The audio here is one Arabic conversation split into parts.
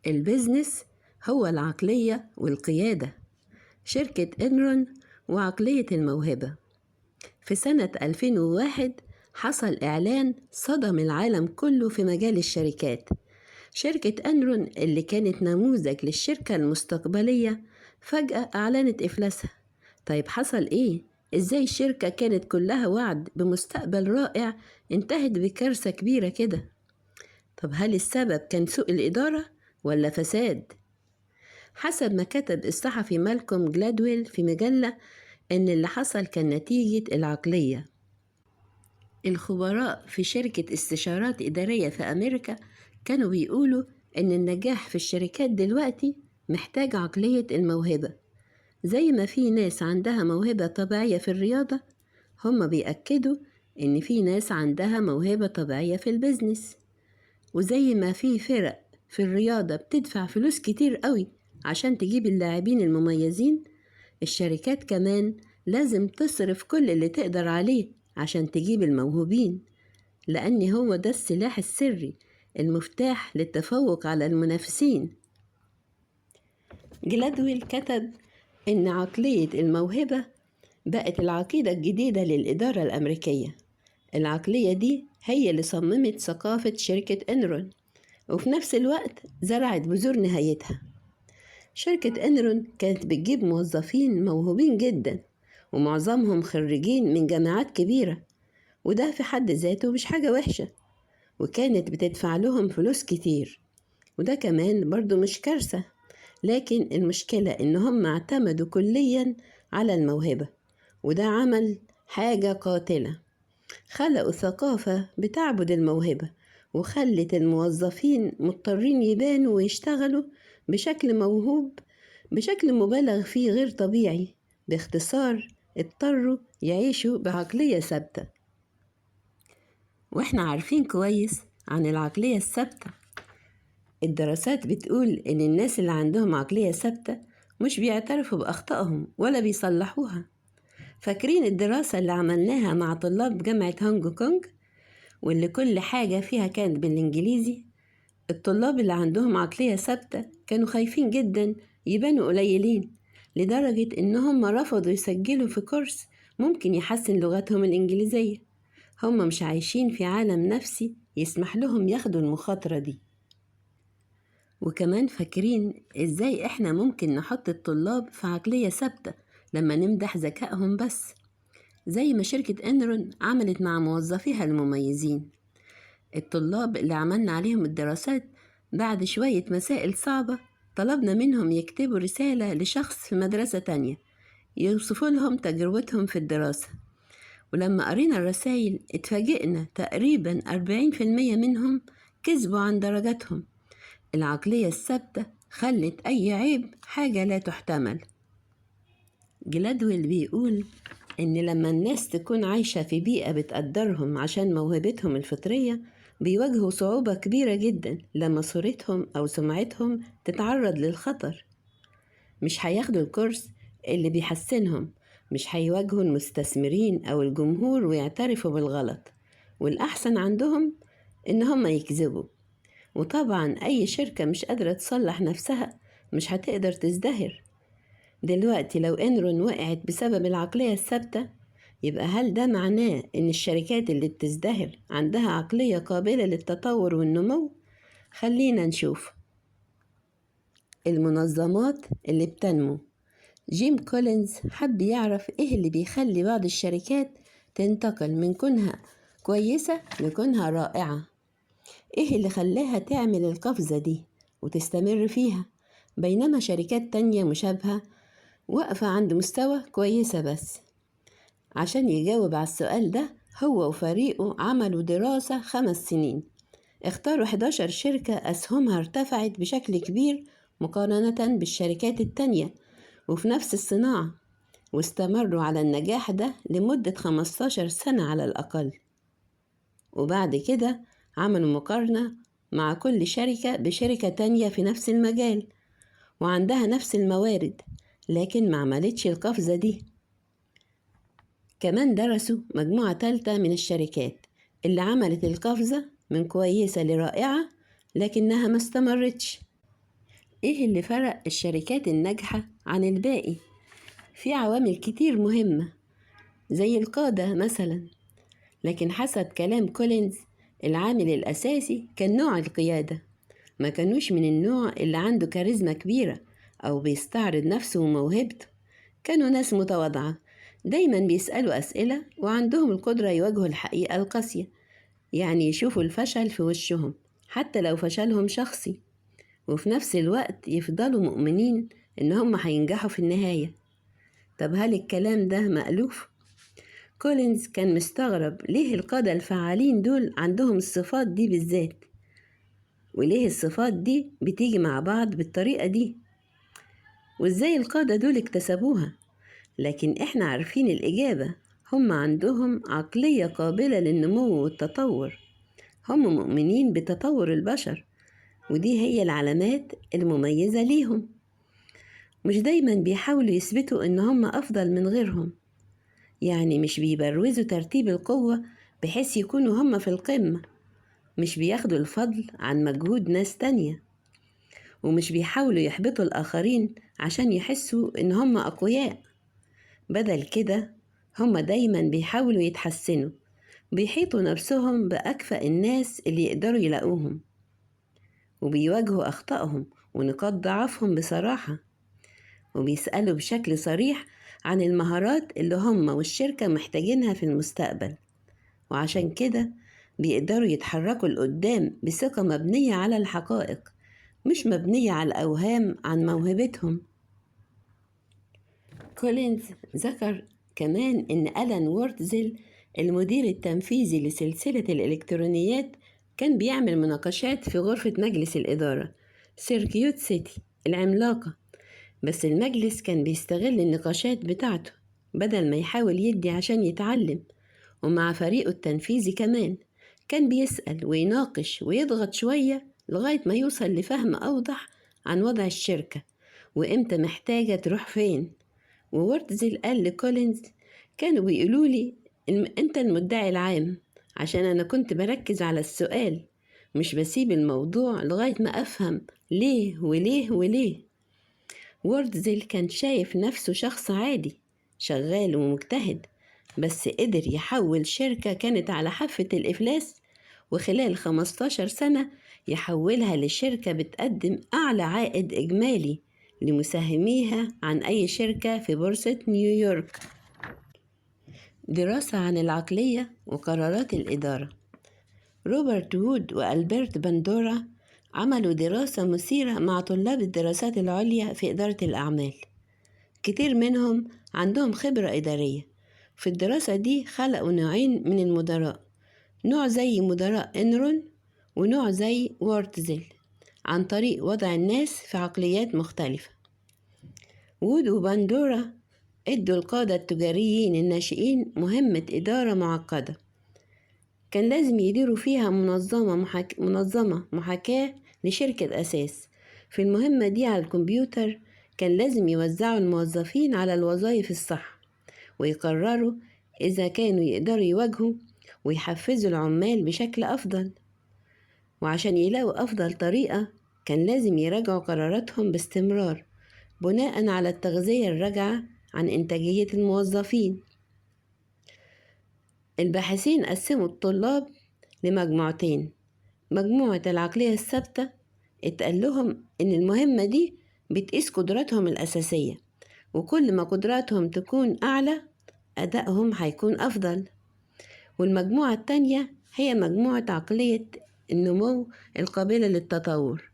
البيزنس هو العقلية والقيادة. شركة إنرون وعقلية الموهبة. في سنة 2001 حصل إعلان صدم العالم كله في مجال الشركات. شركة إنرون اللي كانت نموذج للشركة المستقبلية فجأة أعلنت إفلاسها. طيب حصل إيه؟ إزاي الشركة كانت كلها وعد بمستقبل رائع انتهت بكارثة كبيرة كده؟ طب هل السبب كان سوء الإدارة ولا فساد؟ حسب ما كتب الصحفي مالكوم جلادويل في مجلة إن اللي حصل كان نتيجة العقلية. الخبراء في شركة استشارات إدارية في أمريكا كانوا بيقولوا إن النجاح في الشركات دلوقتي محتاج عقلية الموهبة. زي ما في ناس عندها موهبة طبيعية في الرياضة، هم بيأكدوا إن في ناس عندها موهبة طبيعية في البيزنس. وزي ما في فرق في الرياضة بتدفع فلوس كتير قوي عشان تجيب اللاعبين المميزين، الشركات كمان لازم تصرف كل اللي تقدر عليه عشان تجيب الموهوبين، لأن هو ده السلاح السري المفتاح للتفوق على المنافسين. جلادويل كتب إن عقلية الموهبة بقت العقيدة الجديدة للإدارة الأمريكية. العقلية دي هي اللي صممت ثقافة شركة إنرون، وفي نفس الوقت زرعت بذور نهايتها. شركة إنرون كانت بتجيب موظفين موهوبين جدا، ومعظمهم خريجين من جامعات كبيرة، وده في حد ذاته مش حاجة وحشة، وكانت بتدفع لهم فلوس كتير، وده كمان برضو مش كارثة. لكن المشكلة إنهم اعتمدوا كليا على الموهبة، وده عمل حاجة قاتلة. خلقوا ثقافة بتعبد الموهبة، وخلت الموظفين مضطرين يبانوا ويشتغلوا بشكل موهوب، بشكل مبالغ فيه غير طبيعي. باختصار اضطروا يعيشوا بعقلية ثابتة. واحنا عارفين كويس عن العقلية الثابتة. الدراسات بتقول إن الناس اللي عندهم عقلية ثابتة مش بيعترفوا بأخطائهم ولا بيصلحوها. فاكرين الدراسة اللي عملناها مع طلاب جامعة هونج كونج واللي كل حاجة فيها كانت بالإنجليزي؟ الطلاب اللي عندهم عقلية ثابتة كانوا خايفين جدا يبانوا قليلين، لدرجة إنهم رفضوا يسجلوا في كورس ممكن يحسن لغتهم الإنجليزية. هم مش عايشين في عالم نفسي يسمح لهم ياخدوا المخاطرة دي. وكمان فاكرين إزاي إحنا ممكن نحط الطلاب في عقلية ثابتة لما نمدح ذكائهم بس، زي ما شركة إنرون عملت مع موظفيها المميزين. الطلاب اللي عملنا عليهم الدراسات بعد شوية مسائل صعبة طلبنا منهم يكتبوا رسالة لشخص في مدرسة تانية يوصفوا لهم تجربتهم في الدراسة. ولما قرينا الرسائل اتفاجئنا تقريبا 40% منهم كذبوا عن درجاتهم. العقلية الثابتة خلت أي عيب حاجة لا تحتمل. جلادويل بيقول إن لما الناس تكون عايشة في بيئة بتقدرهم عشان موهبتهم الفطرية، بيواجهوا صعوبة كبيرة جدا لما صورتهم أو سمعتهم تتعرض للخطر. مش هياخدوا الكورس اللي بيحسنهم، مش هيواجهوا المستثمرين أو الجمهور ويعترفوا بالغلط، والأحسن عندهم إن هم يكذبوا. وطبعا أي شركة مش قادرة تصلح نفسها مش هتقدر تزدهر. دلوقتي لو إنرون وقعت بسبب العقلية الثابتة، يبقى هل ده معناه إن الشركات اللي بتزدهر عندها عقلية قابلة للتطور والنمو؟ خلينا نشوف. المنظمات اللي بتنمو. جيم كولينز حب يعرف إيه اللي بيخلي بعض الشركات تنتقل من كونها كويسة لكونها رائعة. إيه اللي خلاها تعمل القفزة دي وتستمر فيها، بينما شركات تانية مشابهة واقفة عند مستوى كويسة بس؟ عشان يجاوب على السؤال ده، هو وفريقه عملوا دراسة 5 سنين. اختاروا 11 شركة أسهمها ارتفعت بشكل كبير مقارنة بالشركات التانية وفي نفس الصناعة، واستمروا على النجاح ده لمدة 15 سنة على الأقل. وبعد كده عملوا مقارنة مع كل شركة بشركة تانية في نفس المجال وعندها نفس الموارد، لكن ما عملتش القفزة دي. كمان درسوا مجموعة تالتة من الشركات اللي عملت القفزة من كويسة لرائعة، لكنها ما استمرتش. إيه اللي فرق الشركات الناجحة عن الباقي؟ في عوامل كتير مهمة زي القادة مثلا، لكن حسب كلام كولينز العامل الأساسي كان نوع القيادة. ما كانوش من النوع اللي عنده كاريزما كبيرة أو بيستعرض نفسه وموهبته. كانوا ناس متواضعة، دايما بيسألوا أسئلة وعندهم القدرة يواجهوا الحقيقة القاسية، يعني يشوفوا الفشل في وشهم حتى لو فشلهم شخصي، وفي نفس الوقت يفضلوا مؤمنين إن هم هينجحوا في النهاية. طب هل الكلام ده مألوف؟ كولينز كان مستغرب ليه القادة الفعالين دول عندهم الصفات دي بالذات، وليه الصفات دي بتيجي مع بعض بالطريقة دي، وإزاي القادة دول اكتسبوها. لكن إحنا عارفين الإجابة، هم عندهم عقلية قابلة للنمو والتطور. هم مؤمنين بتطور البشر، ودي هي العلامات المميزة ليهم. مش دايما بيحاولوا يثبتوا إن هم أفضل من غيرهم، يعني مش بيبروزوا ترتيب القوة بحيث يكونوا هم في القمة. مش بياخدوا الفضل عن مجهود ناس تانية، ومش بيحاولوا يحبطوا الآخرين عشان يحسوا إن هم أقوياء. بدل كده هم دايما بيحاولوا يتحسنوا، بيحيطوا نفسهم بأكفأ الناس اللي يقدروا يلاقوهم، وبيواجهوا أخطائهم ونقاط ضعفهم بصراحة، وبيسألوا بشكل صريح عن المهارات اللي هم والشركة محتاجينها في المستقبل. وعشان كده بيقدروا يتحركوا لقدام بثقة مبنية على الحقائق، مش مبنية على الأوهام عن موهبتهم. كولينز ذكر كمان إن ألان وورتزيل المدير التنفيذي لسلسلة الإلكترونيات كان بيعمل مناقشات في غرفة مجلس الإدارة سيركيوت سيتي العملاقة، بس المجلس كان بيستغل النقاشات بتاعته بدل ما يحاول يدي عشان يتعلم. ومع فريقه التنفيذي كمان كان بيسأل ويناقش ويضغط شوية لغاية ما يوصل لفهم أوضح عن وضع الشركة وإمتى محتاجة تروح فين. وورتزل قال لكولينز كانوا بيقولوا لي أنت المدعي العام، عشان أنا كنت بركز على السؤال، مش بسيب الموضوع لغاية ما أفهم ليه وليه وليه. وورتزل كان شايف نفسه شخص عادي شغال ومجتهد، بس قدر يحول شركة كانت على حافة الإفلاس وخلال 15 سنة يحولها لشركة بتقدم أعلى عائد إجمالي لمساهميها عن أي شركة في بورصة نيويورك. دراسة عن العقلية وقرارات الإدارة. روبرت وود وألبرت بندورا عملوا دراسة مثيرة مع طلاب الدراسات العليا في إدارة الأعمال. كتير منهم عندهم خبرة إدارية. في الدراسة دي خلقوا نوعين من المدراء، نوع زي مدراء إنرون ونوع زي وورتزل، عن طريق وضع الناس في عقليات مختلفة. وود وباندورا ادوا القادة التجاريين الناشئين مهمة إدارة معقدة، كان لازم يديروا فيها منظمة محاكاة لشركة أساس. في المهمة دي على الكمبيوتر كان لازم يوزعوا الموظفين على الوظائف الصح، ويقرروا إذا كانوا يقدروا يواجهوا ويحفزوا العمال بشكل أفضل. وعشان يلاقوا أفضل طريقة كان لازم يراجعوا قراراتهم باستمرار بناء على التغذية الراجعة عن إنتاجية الموظفين. الباحثين قسموا الطلاب لمجموعتين. مجموعة العقلية الثابتة اتقال لهم إن المهمة دي بتقيس قدراتهم الأساسية، وكل ما قدراتهم تكون أعلى أدائهم هيكون أفضل. والمجموعة التانية هي مجموعة عقلية النمو القابلة للتطور.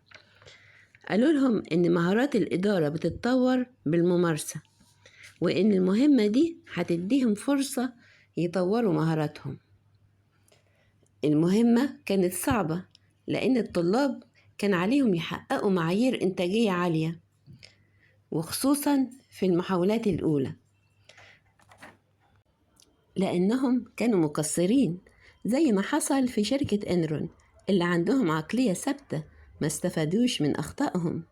قالوا لهم إن مهارات الإدارة بتتطور بالممارسة، وإن المهمة دي هتديهم فرصة يطوروا مهاراتهم. المهمة كانت صعبة لأن الطلاب كان عليهم يحققوا معايير إنتاجية عالية، وخصوصا في المحاولات الأولى، لأنهم كانوا مقصرين زي ما حصل في شركة إنرون اللي عندهم عقلية ثابتة ما استفادوش من أخطائهم.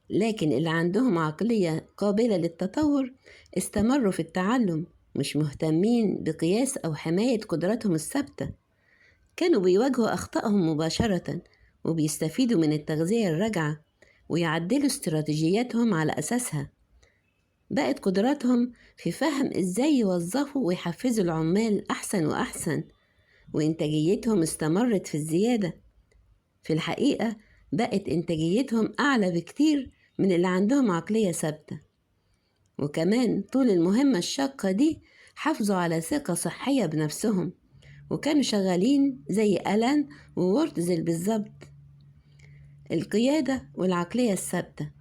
لكن اللي عندهم عقلية قابلة للتطور استمروا في التعلم، مش مهتمين بقياس أو حماية قدراتهم الثابتة. كانوا بيواجهوا أخطائهم مباشرة وبيستفيدوا من التغذية الراجعة ويعدلوا استراتيجياتهم على أساسها. بقت قدراتهم في فهم إزاي يوظفوا ويحفزوا العمال أحسن وأحسن، وإنتاجيتهم استمرت في الزيادة. في الحقيقة بقت إنتاجيتهم أعلى بكتير من اللي عندهم عقلية ثابتة. وكمان طول المهمة الشاقة دي حافظوا على ثقة صحية بنفسهم، وكانوا شغالين زي ألان وورتزل بالظبط. القيادة والعقلية الثابتة.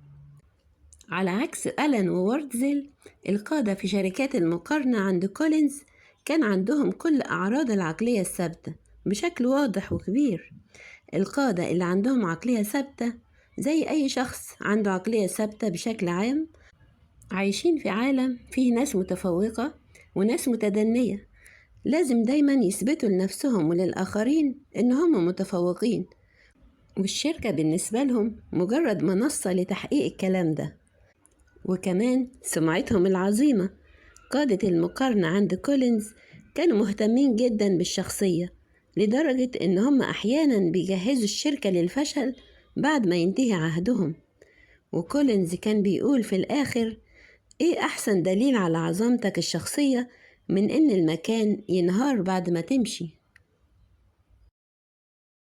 على عكس ألان وورتزل، القادة في شركات المقارنة عند كولينز كان عندهم كل أعراض العقلية الثابتة بشكل واضح وكبير. القادة اللي عندهم عقلية ثابتة زي أي شخص عنده عقلية ثابتة بشكل عام، عايشين في عالم فيه ناس متفوقة وناس متدنية، لازم دايما يثبتوا لنفسهم وللآخرين إن هم متفوقين، والشركة بالنسبة لهم مجرد منصة لتحقيق الكلام ده. وكمان سمعتهم العظيمة. قادة المقارنة عند كولينز كانوا مهتمين جدا بالشخصية، لدرجة إن هم أحيانا بيجهزوا الشركة للفشل بعد ما ينتهي عهدهم. وكولينز كان بيقول في الآخر: إيه أحسن دليل على عظمتك الشخصية من إن المكان ينهار بعد ما تمشي؟